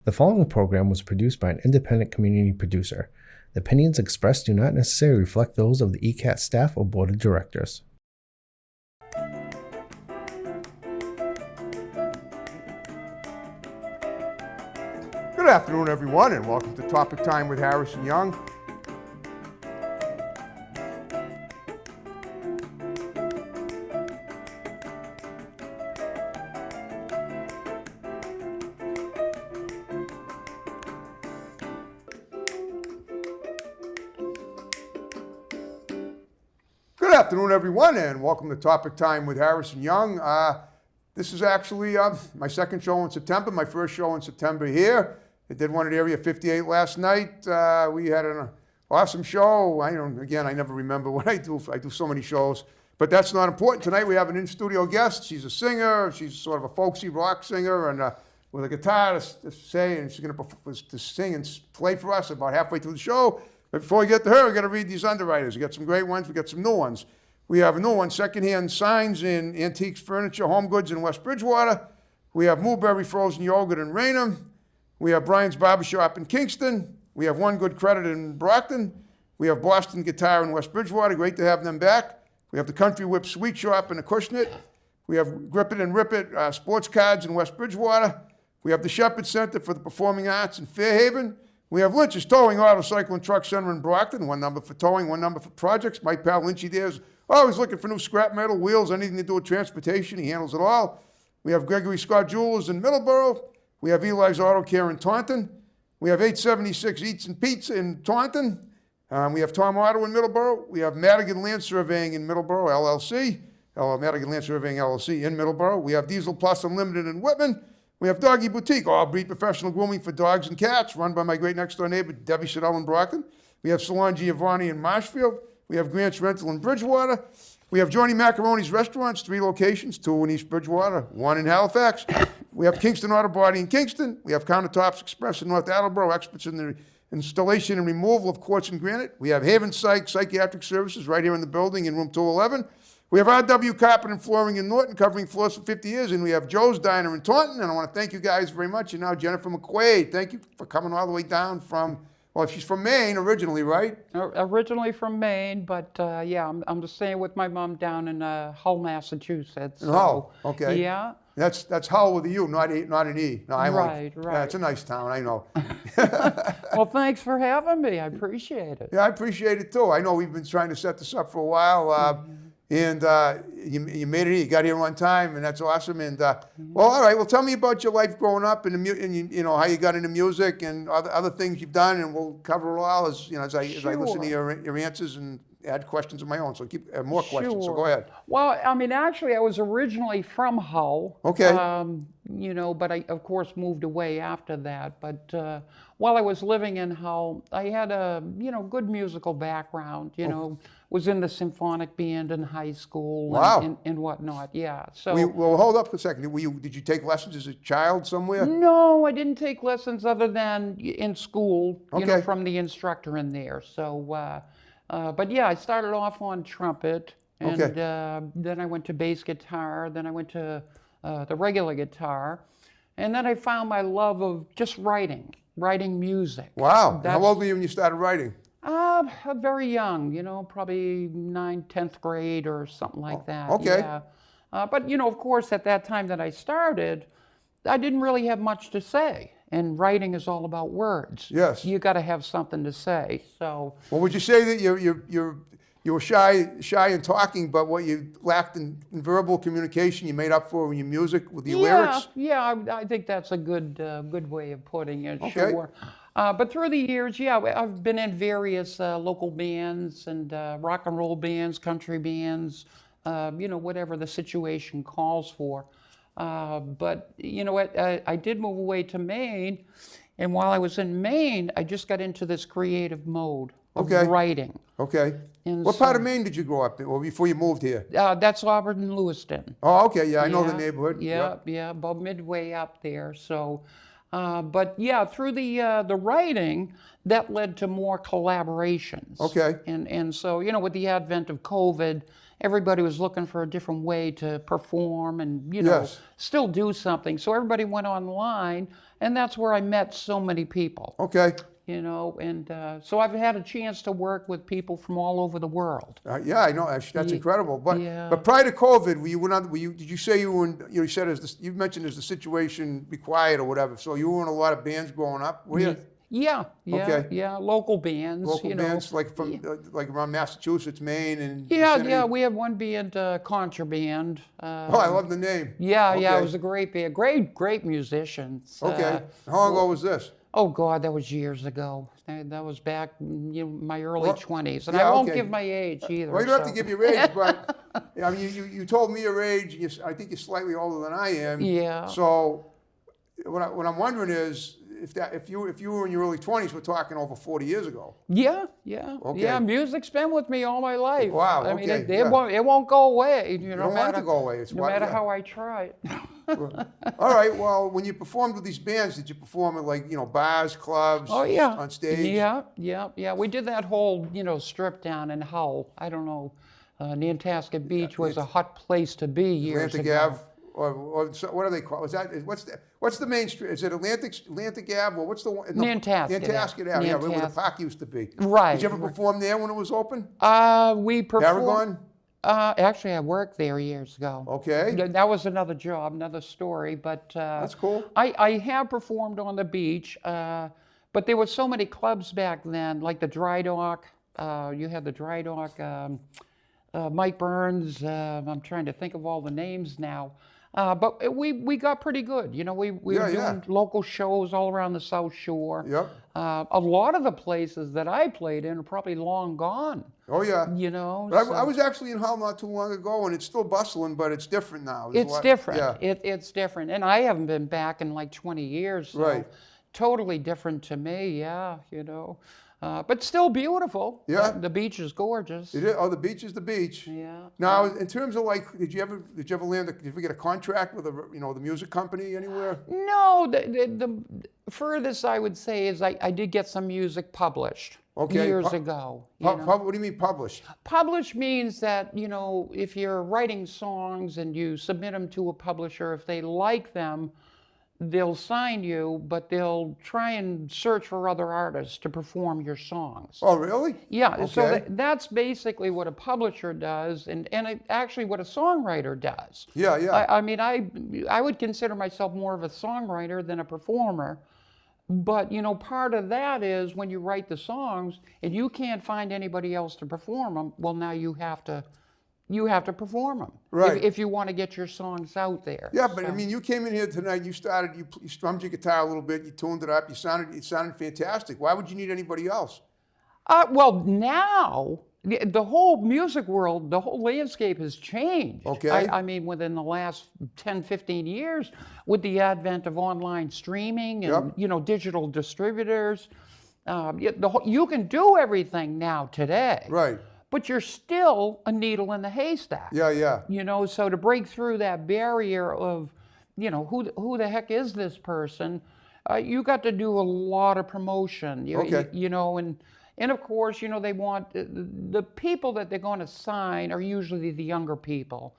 The following program was produced by an independent community producer. The opinions expressed do not necessarily reflect those of the ECAT staff or board of directors. Good afternoon, everyone, and welcome to Topic Time with Harrison Young. Good afternoon, everyone, and welcome to Topic Time with Harrison Young. This is actually my second show in September, my first show in September here. I did one at Area 58 last night. We had an awesome show. I never remember what I do. I do so many shows, but that's not important. Tonight we have an in-studio guest. She's a singer. She's sort of a folksy rock singer, and with a guitar to say, and she's going to sing and play for us about halfway through the show. But before we get to her, we got to read these underwriters. We got some great ones. We got some new ones. We have a new one, secondhand signs in antiques, furniture, home goods in West Bridgewater. We have Mulberry Frozen Yogurt in Raynham. We have Brian's Barbershop in Kingston. We have One Good Credit in Brockton. We have Boston Guitar in West Bridgewater. Great to have them back. We have the Country Whip Sweet Shop in Acushnet. We have Grip It and Rip It Sports Cards in West Bridgewater. We have the Shepherd Center for the Performing Arts in Fairhaven. We have Lynch's Towing Auto Cycle and Truck Center in Brockton. One number for towing, one number for projects. My pal Lynchy there is always looking for new scrap metal, wheels, anything to do with transportation. He handles it all. We have Gregory Scott Jewelers in Middleborough. We have Eli's Auto Care in Taunton. We have 876 Eats and Pizza in Taunton. We have Tom Auto in Middleborough. We have Madigan Land Surveying in Middleborough, LLC. Madigan Land Surveying, LLC in Middleborough. We have Diesel Plus Unlimited in Whitman. We have Doggy Boutique, all-breed professional grooming for dogs and cats, run by my great next-door neighbor, Debbie Siddell in Brockton. We have Salon Giovanni in Marshfield. We have Grant's Rental in Bridgewater. We have Johnny Macaroni's Restaurants, 3 locations, 2 in East Bridgewater, 1 in Halifax. We have Kingston Auto Body in Kingston. We have Countertops Express in North Attleboro, experts in the installation and removal of quartz and granite. We have Haven Psychiatric Services right here in the building in room 211. We have RW Carpet and Flooring in Norton, covering floors for 50 years. And we have Joe's Diner in Taunton. And I want to thank you guys very much. And now Jennifer McQuaid, thank you for coming all the way down from, well, she's from Maine originally, right? Originally from Maine, but yeah, I'm just staying with my mom down in Hull, Massachusetts. In Hull, okay. Yeah. That's Hull with a U, not an E. No, Right. Yeah, it's a nice town, I know. Well, thanks for having me. I appreciate it. Yeah, I appreciate it too. I know we've been trying to set this up for a while. And you made it here. You got here on time, and that's awesome. And well, all right. Well, tell me about your life growing up, and you know how you got into music and other things you've done, and we'll cover it all as I listen to your answers and add questions of my own. So keep more questions. So go ahead. Well, I mean, actually, I was originally from Hull. Okay. But I, of course, moved away after that. But while I was living in Hull, I had a good musical background. Was in the symphonic band in high school. Wow. and whatnot. Yeah. So. Well, hold up a second. Did you take lessons as a child somewhere? No, I didn't take lessons other than in school. Okay. From the instructor in there. So. But yeah, I started off on trumpet, and then I went to bass guitar, then I went to the regular guitar, and then I found my love of just writing music. Wow. How old were you when you started writing? Very young, probably 9th, 10th grade or something like that. Okay. Yeah. But of course, at that time that I started, I didn't really have much to say. And writing is all about words. Yes. You got to have something to say. So. Well, would you say that you were shy in talking, but what you lacked in verbal communication, you made up for in your music with your lyrics? Yeah, I think that's a good way of putting it. Okay. Sure. But through the years, yeah, I've been in various local bands and rock and roll bands, country bands, whatever the situation calls for. But you know what, I did move away to Maine, and while I was in Maine, I just got into this creative mode of writing. Okay. And what part of Maine did you grow up in, or before you moved here? That's Auburn and Lewiston. Oh, okay, yeah, I know the neighborhood. Yeah, about midway up there. So, but yeah, through the writing, that led to more collaborations. Okay. And so, with the advent of COVID everybody was looking for a different way to perform and, you know, Yes. still do something. So everybody went online, and that's where I met so many people. Okay. You know, and so I've had a chance to work with people from all over the world. Yeah, I know. That's incredible. But yeah. but prior to COVID, did you say you were in, you said you mentioned as the situation required or whatever. So you were in a lot of bands growing up, were you? Yeah, Okay. yeah, local bands. Local you know. bands like from like around Massachusetts, Maine, and Yeah, vicinity? yeah, we had one band, Contraband. Oh, I love the name. Yeah, yeah, it Okay. was a great band, great musicians. Okay. How long ago was this? Oh God, that was years ago. That was back, my early 20s, and yeah, I won't okay. give my age either. Well, you don't have so. to give your age, but I mean, you told me your age. And I think you're slightly older than I am. Yeah. So what I'm wondering is if you were in your early 20s, we're talking over 40 years ago. Yeah. Okay. Yeah, music's been with me all my life. Wow, I mean, okay, it won't go away. You don't want it to go away. It's no matter how I try. All right. Well, when you performed with these bands, did you perform at like bars, clubs? Oh yeah. On stage. Yeah. We did that whole strip down in Hull. I don't know. Nantasket Beach was a hot place to be years Atlantic ago. Ave, or so what are they called? What's the main street? Is it Atlantic Ave, or what's the one? No, Nantasket Nantasket Ave. Yeah, where the Nantasket. park used to be. Right. Did you ever perform there when it was open? We performed. Paragon. Actually, I worked there years ago. Okay. That was another job, another story. But That's cool. I have performed on the beach, but there were so many clubs back then, like the Dry Dock. You had the Dry Dock, Mike Burns. I'm trying to think of all the names now. But we got pretty good. We were doing local shows all around the South Shore. Yep. A lot of the places that I played in are probably long gone. Oh yeah. But So I was actually in Hull not too long ago, and it's still bustling, but it's different now. it's different. Yeah. It's different, and I haven't been back in like 20 years. So Right. Totally different to me. Yeah. But still beautiful. Yeah. The beach is gorgeous. It is, the beach is the beach. Yeah. Now, in terms of like, did you ever did you ever get a contract with the music company anywhere? No, the furthest I would say is I did get some music published years ago. What do you mean published? Published means that, if you're writing songs and you submit them to a publisher, if they like them, they'll sign you, but they'll try and search for other artists to perform your songs. Oh, really? Yeah, Okay. so that's basically what a publisher does, and actually what a songwriter does. Yeah, yeah. I mean, I would consider myself more of a songwriter than a performer, but part of that is when you write the songs and you can't find anybody else to perform them, well, now you have to perform them, Right. if you want to get your songs out there. Yeah, but I So- mean, you came in here tonight. You strummed your guitar a little bit. You tuned it up. It sounded fantastic. Why would you need anybody else? Well, now the whole music world, the whole landscape has changed. Okay. I mean, within the last 10, 15 years, with the advent of online streaming and digital distributors, you can do everything now today. Right. But you're still a needle in the haystack. Yeah, yeah. So to break through that barrier of, who the heck is this person? You got to do a lot of promotion. Okay. And of course, they want the people that they're going to sign are usually the younger people,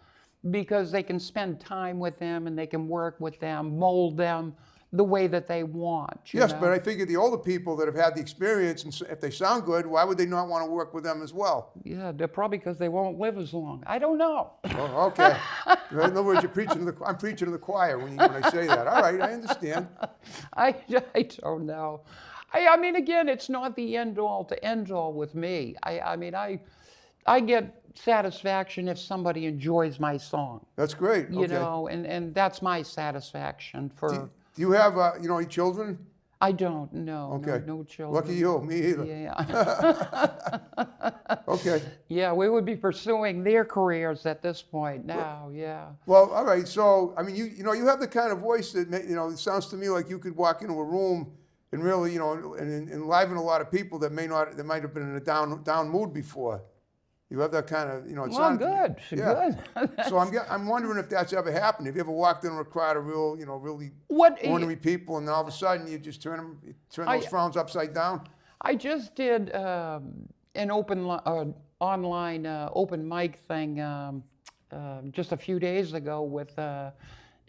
because they can spend time with them and they can work with them, mold them the way that they want. Yes, but I figure the older people that have had the experience, and if they sound good, why would they not want to work with them as well? Yeah, they're probably because they won't live as long. I don't know. Oh, okay. In other words, I'm preaching to the choir when I say that. All right, I understand. I don't know. I mean, again, it's not the end all to end all with me. I mean, I get satisfaction if somebody enjoys my song. That's great. Okay. And that's my satisfaction for. Do you have any children? I don't. No. Okay. No children. Lucky you. Me either. Yeah. Okay. Yeah, we would be pursuing their careers at this point now. Yeah. Well, all right. So, I mean, you have the kind of voice that it sounds to me like you could walk into a room and really and enliven a lot of people that might have been in a down mood before. You have that kind of Well, good. Yeah. Good. So I'm wondering if that's ever happened. Have you ever walked into a crowd of real really What? ornery people, and all of a sudden you just turn those frowns upside down? I just did an open online open mic thing just a few days ago with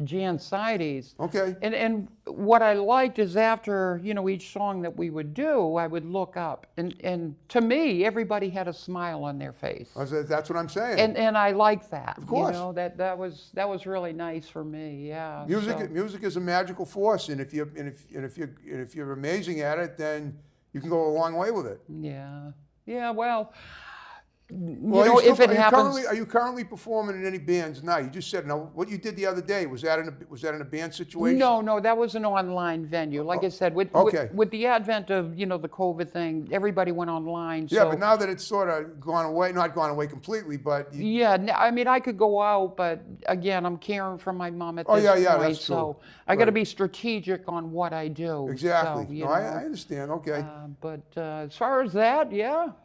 Jan Sides. Okay. And what I liked is after, each song that we would do, I would look up. And to me, everybody had a smile on their face. That's what I'm saying. And I like that. Of course. That was really nice for me. Yeah. Music is a magical force, and if you're amazing at it, then you can go a long way with it. Yeah. Yeah, well, If it happens. Are you currently performing in any bands now? You just said, no, what you did the other day, was that in a band situation? No, that was an online venue. Like I said, with the advent of, the COVID thing, everybody went online. Yeah, but now that it's sort of gone away, not gone away completely, but... I could go out, but again, I'm caring for my mom at this point. That's true. So I got to be strategic on what I do. Exactly. So, I understand, okay. But as far as that,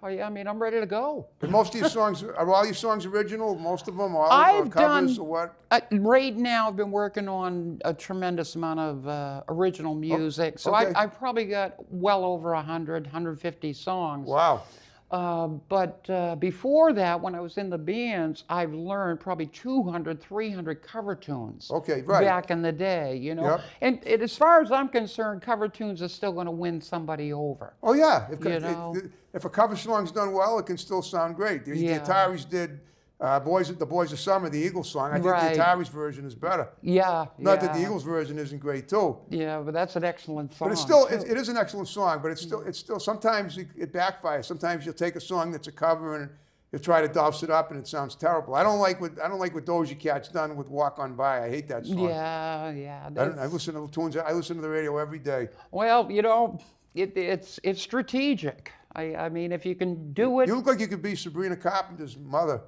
I'm ready to go. Most of your songs, are all your songs original? Most of them, all I've covers done, or what? Right now, I've been working on a tremendous amount of original music. So okay. I've probably got well over 150 songs. Wow. But before that, when I was in the bands, I've learned probably 200, 300 cover tunes. Okay, right. Back in the day, Yep. And as far as I'm concerned, cover tunes are still going to win somebody over. Oh yeah, if a cover song's done well, it can still sound great. The Ataris did the Boys of Summer, the Eagles song. I think the Ataris version is better. Yeah. Not that the Eagles version isn't great too. Yeah, but that's an excellent song. But it's still, it is an excellent song. But it's still. Sometimes it backfires. Sometimes you'll take a song that's a cover and you'll try to douse it up and it sounds terrible. I don't like what Doja Cat's done with Walk On By. I hate that song. Yeah. I listen to the tunes. I listen to the radio every day. Well, it's strategic. I mean, if you can do it. You look like you could be Sabrina Carpenter's mother.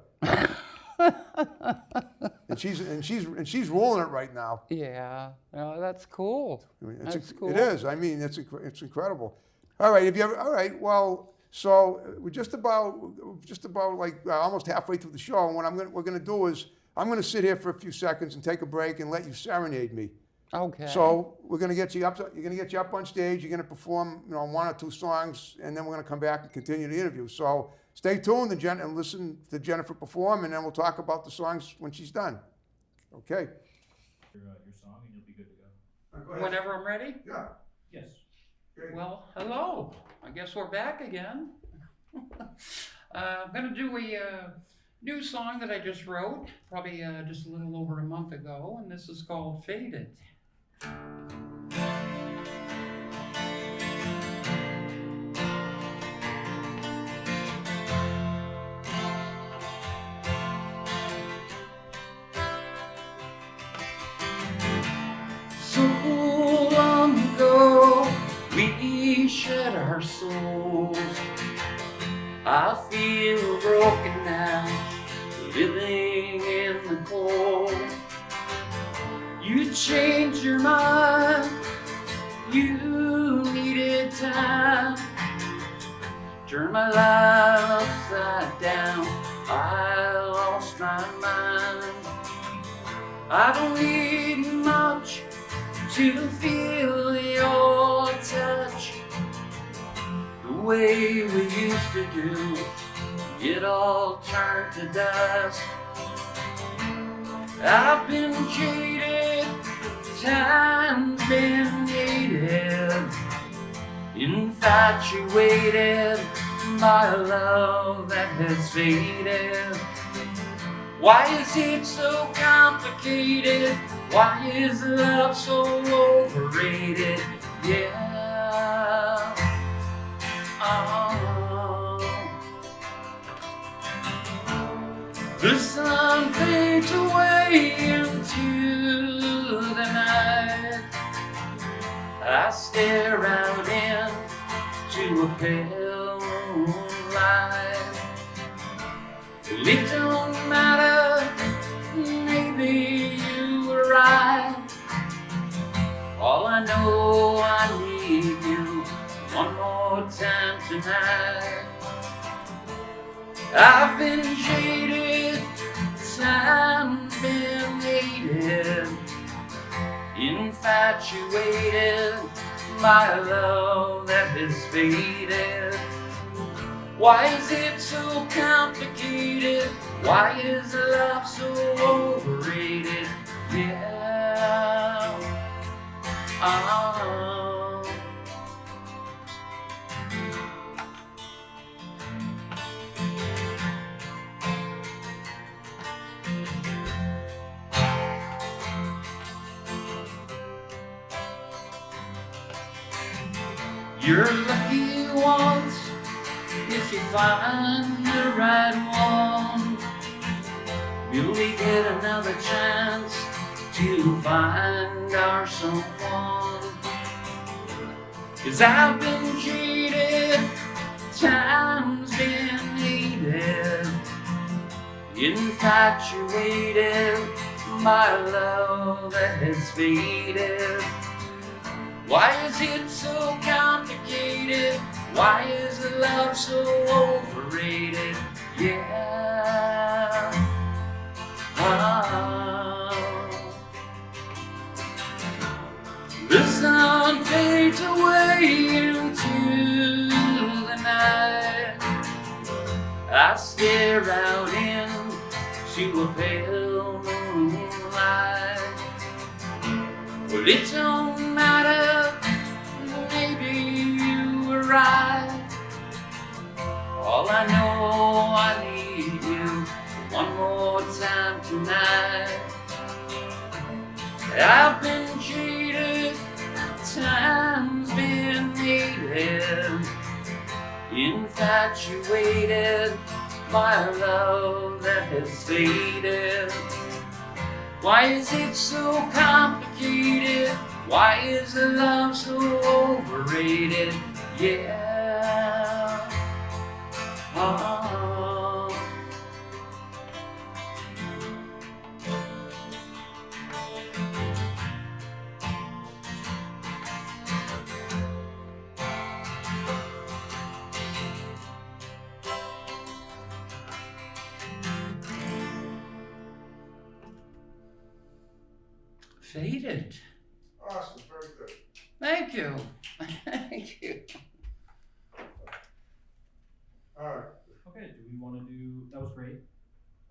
and she's ruling it right now. Yeah, that's cool. That's cool. It is. I mean, it's incredible. All right. All right. Well, so we're just about like almost halfway through the show. And what we're gonna do is I'm gonna sit here for a few seconds and take a break and let you serenade me. Okay. So we're gonna get you up. You're gonna get you up on stage. You're gonna perform, one or two songs, and then we're gonna come back and continue the interview. So stay tuned and listen to Jennifer perform, and then we'll talk about the songs when she's done. Okay. Your song, and you'll be good to go. Whenever I'm ready? Yeah. Yes. Okay. Well, hello. I guess we're back again. I'm going to do a new song that I just wrote, probably just a little over a month ago, and this is called Faded. So long ago, we shed our souls. I feel broken now, living in the cold. You changed your mind, you needed time. Turned my life upside down, I lost my mind. I don't need much to feel your touch, the way we used to do. It all turned to dust. I've been jaded, time's been dated, infatuated by a love that has faded. Why is it so complicated? Why is love so overrated? Yeah. The sun fades away into the night. I stare out into a pale moonlight. It don't matter, maybe you were right. All I know, I need you one more time tonight. I've been jaded, time's been hated, infatuated by a love that has faded. Why is it so complicated? Why is love so overrated? Yeah. You're lucky once if you find the right one. Will we get another chance to find our someone? 'Cause I've been cheated, time's been hated, infatuated by love that has faded. Why is it so complicated? Why is love so overrated? Yeah. The sun fades away into the night. I stare out into a pale moonlight. Well, it don't matter, maybe you were right. All I know, I need you one more time tonight. I've been cheated, time's been hated, infatuated by a love that has faded. Why is it so complicated? Why is the love so overrated? Yeah. Faded. Awesome, very good. Thank you. Thank you. All right. Okay, do we want to do, that was great.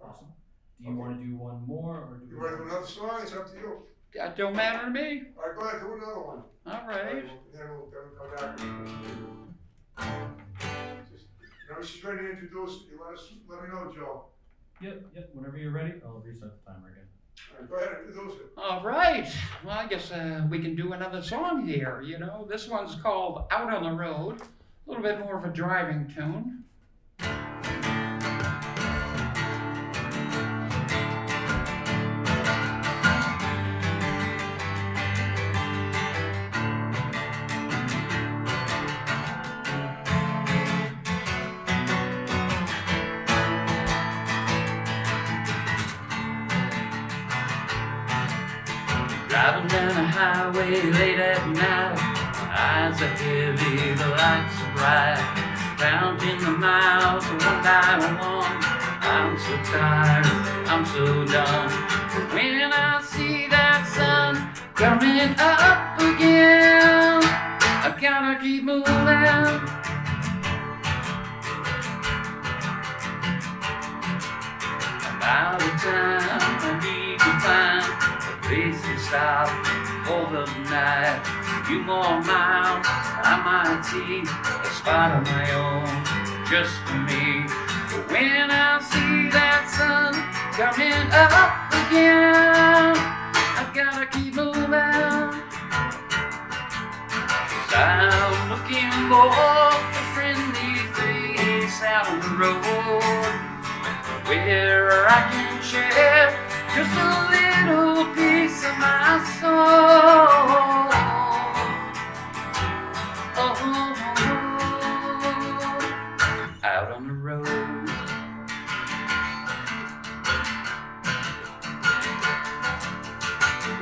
Awesome. Do you want to do one more or do You want to do another song? It's up to you. That don't matter to me. All right, go ahead, do another one. All right. Then we'll come back. Just, she's ready to introduce. You let me know, Joe. Yep, whenever you're ready, I'll reset the timer again. All right, go ahead, introduce it. All right. Well, I guess we can do another song here, you know. This one's called Out on the Road. A little bit more of a driving tune. Driving down the highway late at night, my eyes are heavy, the lights are bright. Counting the miles one by one, I'm so tired, I'm so done. But when I see that sun coming up again, I gotta keep moving. I'm out of time, I need to find place to stop for the night. Few more miles, I might see a spot of my own just for me. But when I see that sun coming up again, I gotta keep moving. 'Cause I'm looking for a friendly face out on the road, where I can share just a little piece of my soul. Out on the road.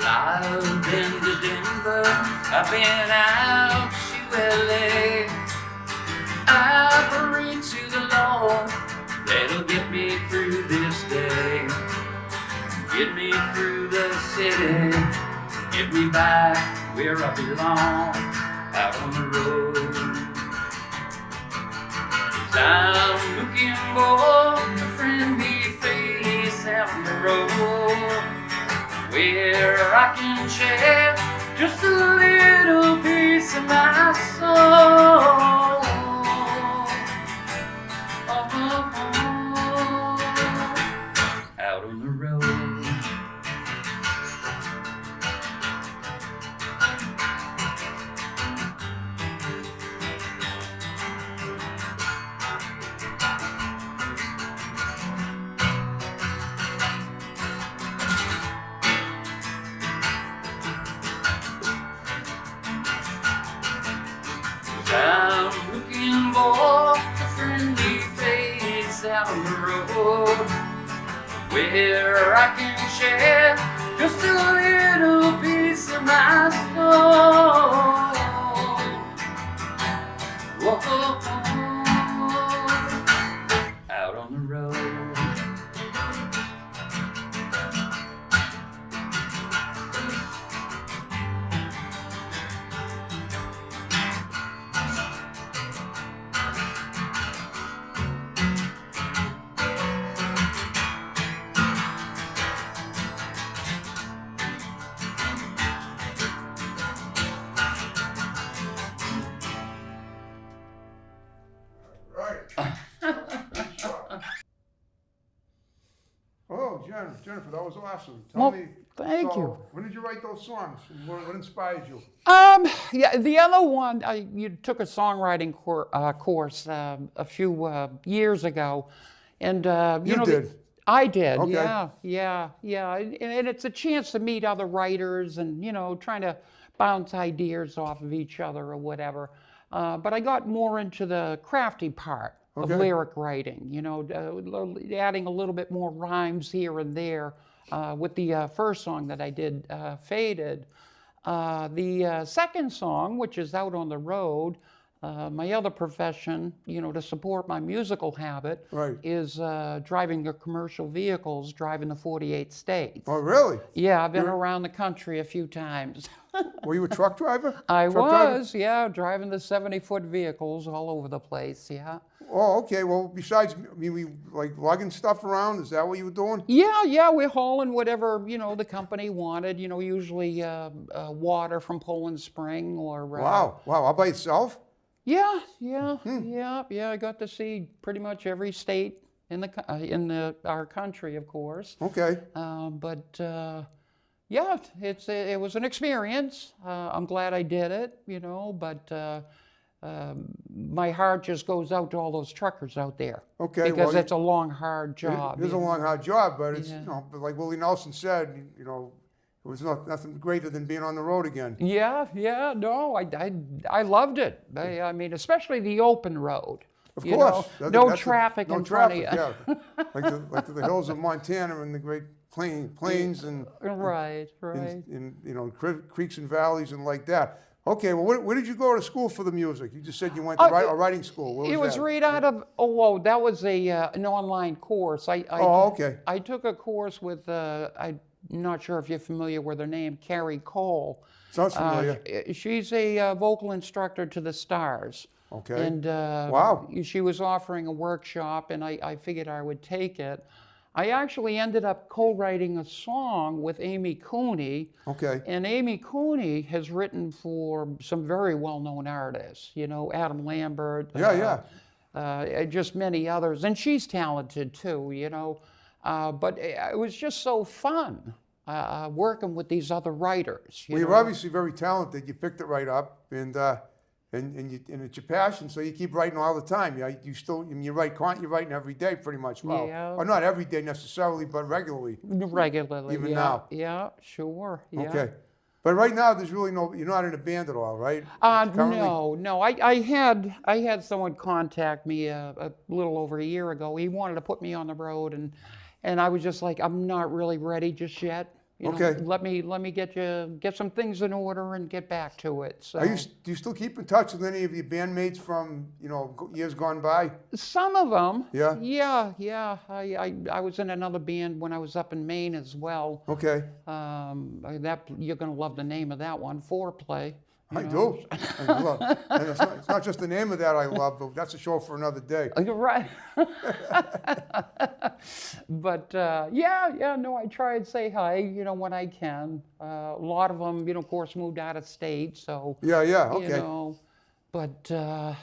I've been to Denver, I've been out to LA. I pray to the Lord that'll get me through this day. Get me through the city, get me back where I belong, out on the road. 'Cause for a friendly face out on the road where I can share just a little piece of my soul. Out on the road. I'm looking for a friendly face out on the road where I can share just a little piece of my soul. Whoa, out on the road. Right. Oh, Jennifer, that was awesome. Tell Well, me. thank so, you. When did you write those songs? What inspired you? Yeah, the other one, you took a songwriting course a few years ago, and You know, did? I did. Okay. Yeah, and it's a chance to meet other writers, and trying to bounce ideas off of each other or whatever. But I got more into the crafty part of Okay. lyric writing. Adding a little bit more rhymes here and there with the first song that I did, "Faded." The second song, which is "Out on the Road," my other profession, to support my musical habit, Right. is driving the commercial vehicles, driving the 48 states. Oh, really? Yeah, I've been around the country a few times. Were you a truck driver? I Truck driver? was, yeah, driving the 70-foot vehicles all over the place, yeah. Oh, okay. Well, besides, we like lugging stuff around. Is that what you were doing? Yeah, we're hauling whatever, the company wanted, usually water from Poland Spring or... Wow. All by itself? Yeah. I got to see pretty much every state in our country, of course. Okay. Yeah, it was an experience. I'm glad I did it, but my heart just goes out to all those truckers out there. Okay. Because well, it's a long, hard job. It is a long, hard job, but it's Yeah. but like Willie Nelson said, it was nothing greater than being on the road again. Yeah, no, I loved it. I mean, especially the open road. Of you course. know, That's no the- traffic no in front of you. traffic, yeah. like the hills of Montana and the great plains and Right. and creeks and valleys and like that. Okay, well, where did you go to school for the music? You just said you went to a writing school. Where It was that? right out of, that was an online course. Okay. I took a course with, I'm not sure if you're familiar with her name, Carrie Cole. Sounds familiar. She's a vocal instructor to the Stars. Okay. And Wow. she was offering a workshop, and I figured I would take it. I actually ended up co-writing a song with Amy Cooney. Okay. And Amy Cooney has written for some very well-known artists, Adam Lambert. Just many others. And she's talented too, But it was just so fun working with these other writers. Well, you're obviously very talented. You picked it right up, and it's your passion, so you keep writing all the time. Yeah, you're writing every day pretty much. Well, Yeah. or not every day necessarily, but regularly. Regularly. Even yeah. now. Yeah, sure. Yeah. Okay. But right now, there's really you're not in a band at all, right? Currently? No. I had someone contact me a little over a year ago. He wanted to put me on the road, and I was just like, I'm not really ready just yet. Okay. Let me get some things in order and get back to it. So Do you still keep in touch with any of your bandmates from years gone by? some of them. Yeah? Yeah. I was in another band when I was up in Maine as well. Okay. That you're gonna love the name of that one, Foreplay. I do. I love. And it's not just the name of that I love, but that's a show for another day. You're right. But no, I try and say hi, when I can. A lot of them, of course, moved out of state, so Yeah, okay. But I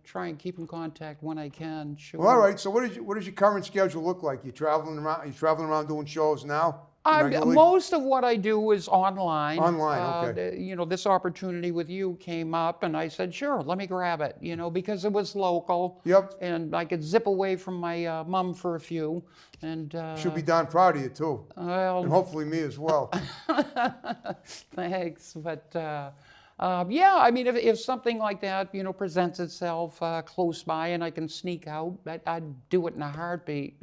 try and keep in contact when I can. Sure. Well, all right. So what does your current schedule look like? You traveling around? You traveling around doing shows now? Regularly? Most of what I do is online. Online, okay. This opportunity with you came up, and I said, sure, let me grab it, because it was local. Yep. And I could zip away from my mom for a few. And Should be darn proud of you, too. Well, And hopefully me as well. thanks. But if something like that, presents itself close by and I can sneak out, I'd do it in a heartbeat,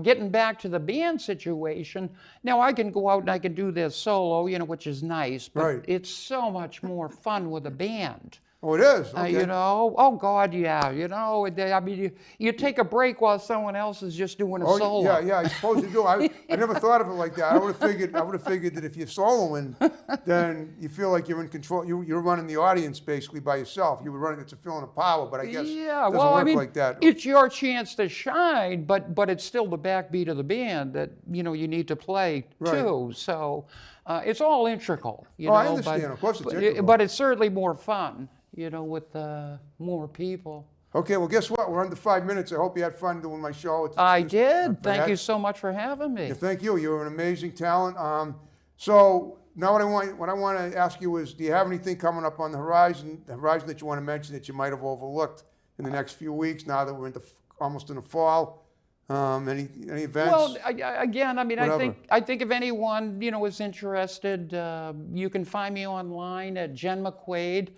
Getting back to the band situation, now I can go out and I can do this solo, which is nice, but Right. it's so much more fun with a band. Oh, it is? Okay. Oh God, yeah, you take a break while someone else is just doing a solo. Yeah, I suppose you do. I never thought of it like that. I would have figured that if you're soloing, then you feel like you're in control. You're running the audience basically by yourself. You were running, it's a feeling of power, but I guess it doesn't work like that. It's your chance to shine, but it's still the backbeat of the band that you need to play too. So it's all integral. I understand. Of course, it's integral. But it's certainly more fun, with more people. Okay, well, guess what? We're under 5 minutes. I hope you had fun doing my show. I did. Thank you so much for having me. Yeah, thank you. You're an amazing talent. So now what I want to ask you is, do you have anything coming up on the horizon that you want to mention that you might have overlooked in the next few weeks? Now that we're almost in the fall, any events? Well, again, Whatever. I think if anyone is interested, you can find me online at Jen McQuaid.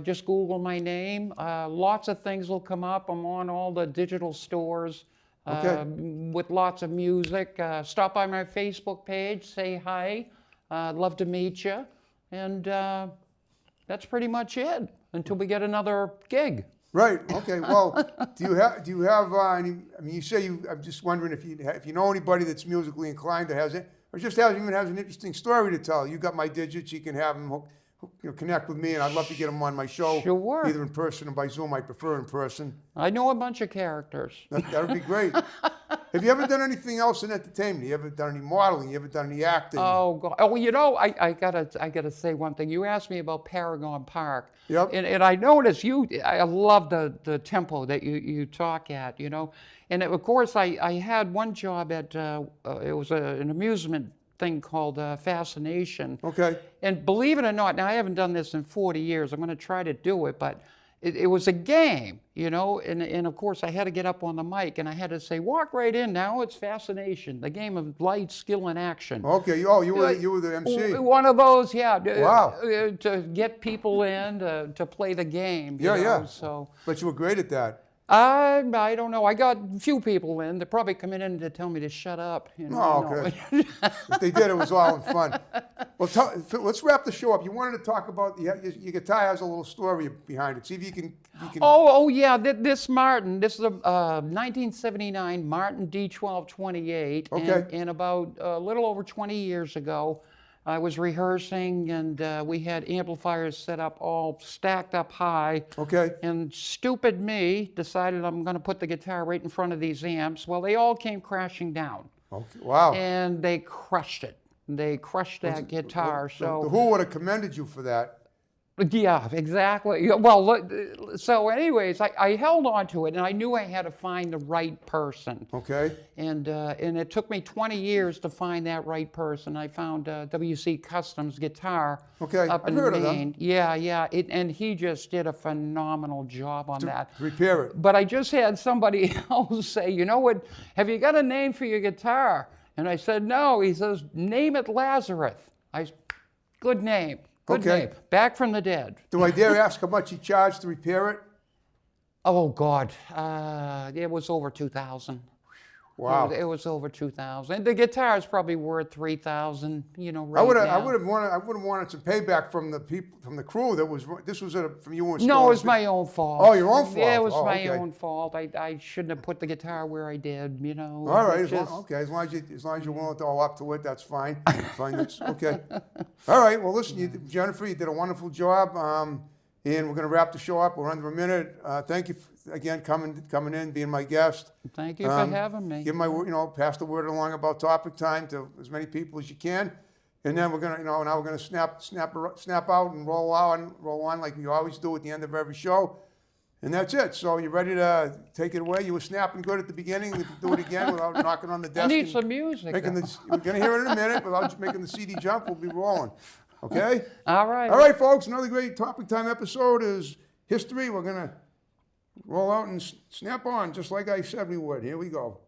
Just Google my name. Lots of things will come up. I'm on all the digital stores with lots of music. Stop by my Facebook page, say hi. I'd love to meet you. And that's pretty much it until we get another gig. Right. Okay. Well, do you have any? You say I'm just wondering if you know anybody that's musically inclined or even has an interesting story to tell. You got my digits. You can have them connect with me, and I'd love to get them on my show. Sure. Either in person or by Zoom. I prefer in person. I know a bunch of characters. That would be great. Have you ever done anything else in entertainment? You ever done any modeling? You ever done any acting? Oh God! Oh, I gotta say one thing. You asked me about Paragon Park. Yep. And I noticed I love the tempo that you talk at. And of course I had one job at it was an amusement thing called Fascination. Okay. And believe it or not, now I haven't done this in 40 years. I'm going to try to do it, but it was a game, and of course I had to get up on the mic and I had to say, walk right in now, it's Fascination, the game of light, skill, and action. Okay. Oh, you were the MC. One of those, yeah. Wow. To get people in to play the game. Yeah. So. But you were great at that. I don't know. I got a few people in. They're probably coming in to tell me to shut up. Oh, good. If they did, it was all in fun. Well, let's wrap the show up. You wanted to talk about your guitar has a little story behind it. See if you can. Oh yeah. This Martin. This is a 1979 Martin D1228. Okay. And about a little over 20 years ago, I was rehearsing, and we had amplifiers set up all stacked up high. Okay. And stupid me decided I'm going to put the guitar right in front of these amps. Well, they all came crashing down. Okay. Wow. And they crushed it. They crushed that guitar. So who would have commended you for that? Yeah, exactly. Well, so anyways, I held on to it, and I knew I had to find the right person. Okay. And it took me 20 years to find that right person. I found WC Customs Guitar up in I've heard of Maine. them. Yeah. And he just did a phenomenal job on that. Repair it. But I just had somebody else say, you know what, have you got a name for your guitar? And I said, no. He says, name it Lazarus. Good name. Good name. Back from the dead. Do I dare ask how much he charged to repair it? Oh God, it was over $2,000. Wow. It was over 2,000. The guitar is probably worth 3,000. You know, right I would now. have wanted some payback from the people, from the crew. This was from you and No, it was Storm. my own fault. Oh, your own fault. Yeah, it was Oh, my okay. own fault. I shouldn't have put the guitar where I did. You know. All right, It's just- as long as you're willing to all up to it, that's fine. Fine, that's okay. All right, well, listen, Jennifer, you did a wonderful job, and we're going to wrap the show up. We're under a minute. Thank you again coming in, being my guest. Thank you for having me. Give pass the word along about topic time to as many people as you can, and then we're gonna, now we're gonna snap out and roll on like we always do at the end of every show. And that's it. So you ready to take it away? You were snapping good at the beginning. If you do it again without knocking on the desk. I need and some music. We're going to hear it in a minute. Without just making the CD jump, we'll be rolling. Okay? All right. All right, folks. Another great Topic Time episode is history. We're going to roll out and snap on just like I said we would. Here we go.